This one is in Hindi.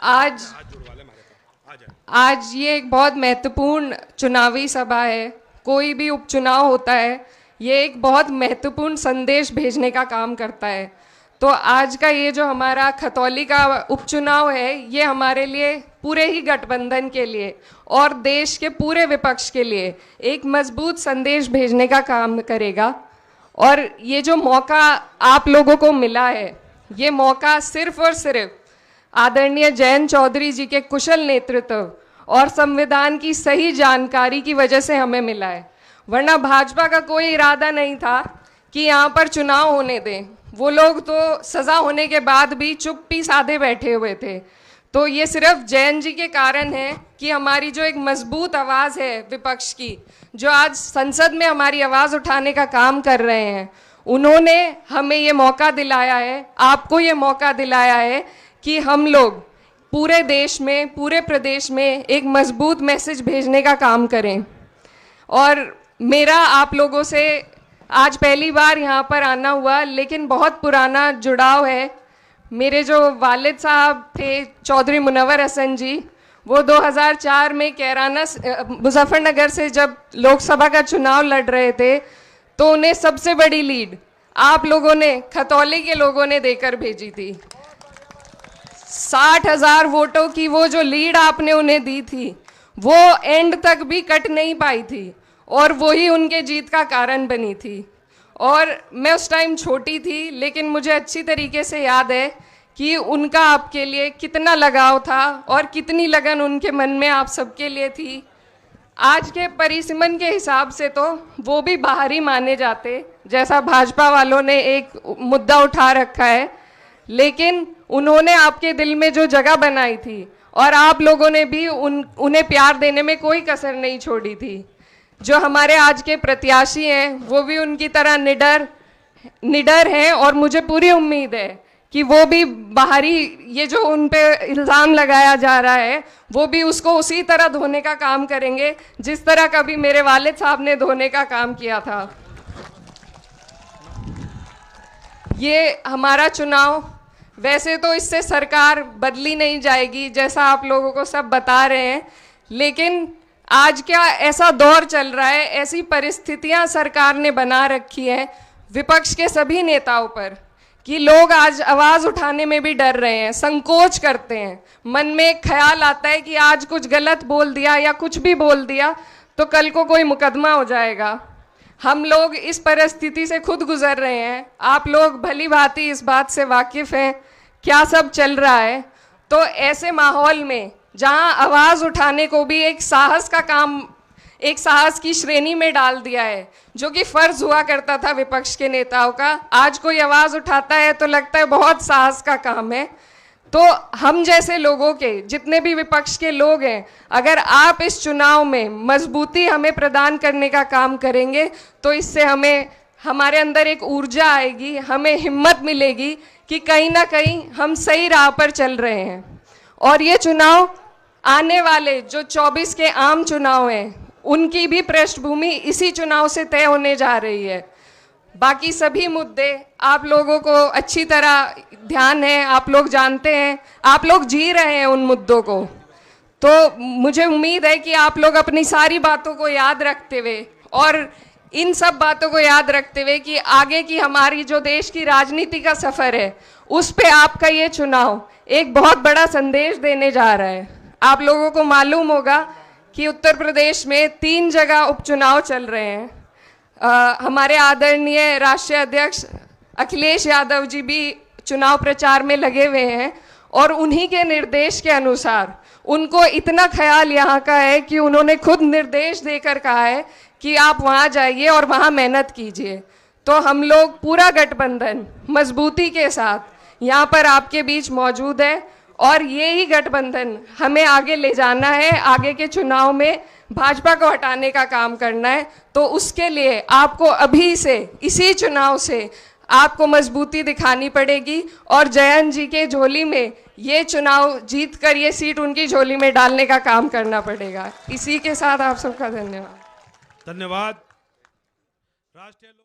आज आज ये एक बहुत महत्वपूर्ण चुनावी सभा है। कोई भी उपचुनाव होता है, ये एक बहुत महत्वपूर्ण संदेश भेजने का काम करता है। तो आज का ये जो हमारा खतौली का उपचुनाव है, ये हमारे लिए, पूरे ही गठबंधन के लिए और देश के पूरे विपक्ष के लिए एक मजबूत संदेश भेजने का काम करेगा। और ये जो मौका आप लोगों को मिला है, ये मौका सिर्फ और सिर्फ आदरणीय जयंत चौधरी जी के कुशल नेतृत्व और संविधान की सही जानकारी की वजह से हमें मिला है। वरना भाजपा का कोई इरादा नहीं था कि यहाँ पर चुनाव होने दें। वो लोग तो सज़ा होने के बाद भी चुप्पी साधे बैठे हुए थे। तो ये सिर्फ जयंत जी के कारण है कि हमारी जो एक मजबूत आवाज़ है विपक्ष की, जो आज संसद में हमारी आवाज़ उठाने का काम कर रहे हैं, उन्होंने हमें ये मौका दिलाया है, आपको ये मौका दिलाया है कि हम लोग पूरे देश में, पूरे प्रदेश में एक मजबूत मैसेज भेजने का काम करें। और मेरा आप लोगों से आज पहली बार यहाँ पर आना हुआ, लेकिन बहुत पुराना जुड़ाव है। मेरे जो वालिद साहब थे चौधरी मुनव्वर हसन जी, वो 2004 में कैराना मुजफ्फरनगर से जब लोकसभा का चुनाव लड़ रहे थे, तो उन्हें सबसे बड़ी लीड आप लोगों ने, खतौली के लोगों ने देकर भेजी थी। 60,000 वोटों की वो जो लीड आपने उन्हें दी थी, वो एंड तक भी कट नहीं पाई थी और वही उनके जीत का कारण बनी थी। और मैं उस टाइम छोटी थी, लेकिन मुझे अच्छी तरीके से याद है कि उनका आपके लिए कितना लगाव था और कितनी लगन उनके मन में आप सबके लिए थी। आज के परिसीमन के हिसाब से तो वो भी बाहरी माने जाते, जैसा भाजपा वालों ने एक मुद्दा उठा रखा है, लेकिन उन्होंने आपके दिल में जो जगह बनाई थी और आप लोगों ने भी उन्हें प्यार देने में कोई कसर नहीं छोड़ी थी। जो हमारे आज के प्रत्याशी हैं, वो भी उनकी तरह निडर हैं और मुझे पूरी उम्मीद है कि वो भी बाहरी ये जो उन पे इल्ज़ाम लगाया जा रहा है, वो भी उसको उसी तरह धोने का काम करेंगे जिस तरह कभी मेरे वालिद साहब ने धोने का काम किया था। ये हमारा चुनाव, वैसे तो इससे सरकार बदली नहीं जाएगी जैसा आप लोगों को सब बता रहे हैं, लेकिन आज क्या ऐसा दौर चल रहा है, ऐसी परिस्थितियां सरकार ने बना रखी है विपक्ष के सभी नेताओं पर कि लोग आज आवाज़ उठाने में भी डर रहे हैं, संकोच करते हैं। मन में एक ख्याल आता है कि आज कुछ गलत बोल दिया या कुछ भी बोल दिया तो कल को कोई मुकदमा हो जाएगा। हम लोग इस परिस्थिति से खुद गुजर रहे हैं। आप लोग भली भांति इस बात से वाकिफ़ हैं क्या सब चल रहा है। तो ऐसे माहौल में जहां आवाज़ उठाने को भी एक साहस का काम, एक साहस की श्रेणी में डाल दिया है, जो कि फ़र्ज़ हुआ करता था विपक्ष के नेताओं का, आज कोई आवाज़ उठाता है तो लगता है बहुत साहस का काम है। तो हम जैसे लोगों के, जितने भी विपक्ष के लोग हैं, अगर आप इस चुनाव में मजबूती हमें प्रदान करने का काम करेंगे तो इससे हमें, हमारे अंदर एक ऊर्जा आएगी, हमें हिम्मत मिलेगी कि कहीं ना कहीं हम सही राह पर चल रहे हैं। और ये चुनाव, आने वाले जो 24 के आम चुनाव हैं, उनकी भी पृष्ठभूमि इसी चुनाव से तय होने जा रही है। बाकी सभी मुद्दे आप लोगों को अच्छी तरह ध्यान है, आप लोग जानते हैं, आप लोग जी रहे हैं उन मुद्दों को। तो मुझे उम्मीद है कि आप लोग अपनी सारी बातों को याद रखते हुए और इन सब बातों को याद रखते हुए कि आगे की हमारी जो देश की राजनीति का सफ़र है, उस पे आपका ये चुनाव एक बहुत बड़ा संदेश देने जा रहा है। आप लोगों को मालूम होगा कि उत्तर प्रदेश में 3 जगह उपचुनाव चल रहे हैं। हमारे आदरणीय राष्ट्रीय अध्यक्ष अखिलेश यादव जी भी चुनाव प्रचार में लगे हुए हैं और उन्हीं के निर्देश के अनुसार उनको इतना ख्याल यहाँ का है कि उन्होंने खुद निर्देश देकर कहा है कि आप वहाँ जाइए और वहाँ मेहनत कीजिए। तो हम लोग पूरा गठबंधन मजबूती के साथ यहाँ पर आपके बीच मौजूद है और ये ही गठबंधन हमें आगे ले जाना है। आगे के चुनाव में भाजपा को हटाने का काम करना है। तो उसके लिए आपको अभी से, इसी चुनाव से आपको मजबूती दिखानी पड़ेगी और जयंत जी के झोली में ये चुनाव जीत कर ये सीट उनकी झोली में डालने का काम करना पड़ेगा। इसी के साथ आप सबका धन्यवाद। धन्यवाद। राष्ट्रीय